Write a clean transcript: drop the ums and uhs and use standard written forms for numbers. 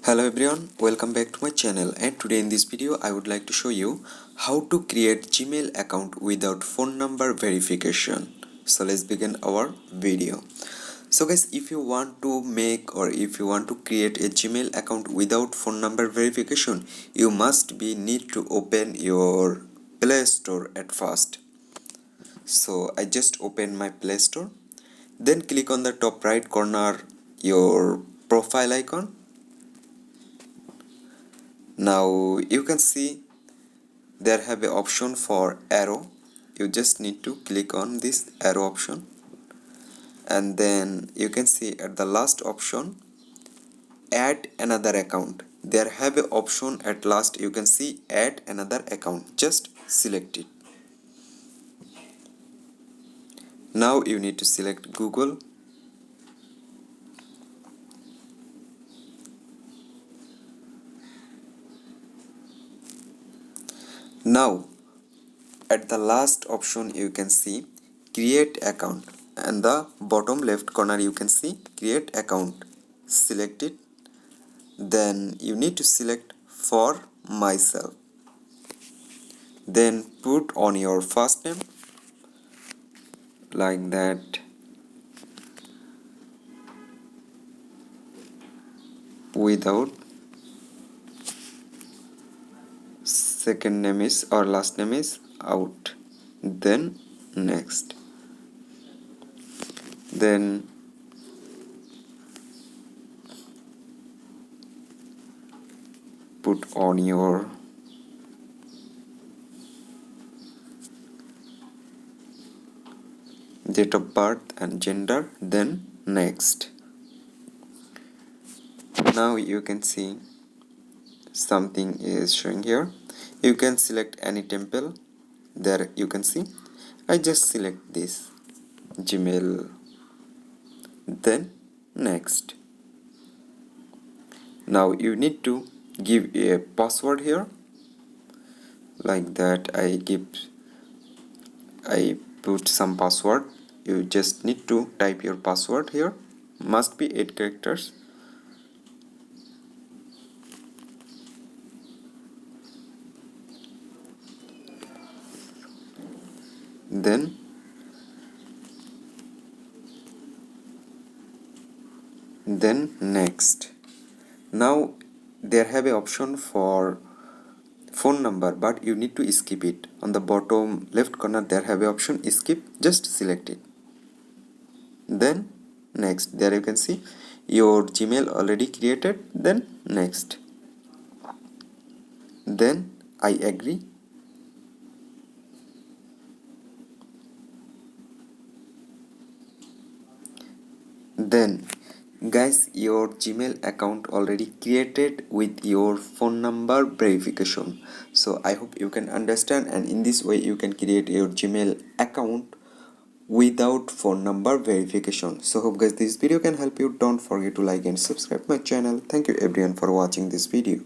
Hello everyone, welcome back to my channel, and today in this video I would like to show you how to create Gmail account without phone number verification. So let's begin our video. So guys, if you want to make or if you want to create a Gmail account without phone number verification, you must need to open your Play Store at first. So I just open my Play Store, then click on the top right corner your profile icon. Now you can see there have a option for arrow. You just need to click on this arrow option, and then you can see at the last option add another account. There have a option at last, you can see add another account. Just select it. Now you need to select Google. Now at the last option you can see create account, and the bottom left corner you can see create account. Select it. Then you need to select for myself. Then put on your first name like that, without second name is or last name is out. Then next. Then put on your date of birth and gender. Then next. Now you can see something is showing here. You can select any temple. There you can see I just select this Gmail. Then next. Now you need to give a password here like that. I put some password. You just need to type your password here. Must be 8 characters. Then next. Now there have a option for phone number, but you need to skip it. On the bottom left corner there have a option skip. Just select it. Then next. There you can see your Gmail already created. Then next. Then I agree. Then guys, your Gmail account already created with your phone number verification. So I hope you can understand, and in this way you can create your Gmail account without phone number verification. So hope guys this video can help you. Don't forget to like and subscribe my channel. Thank you everyone for watching this video.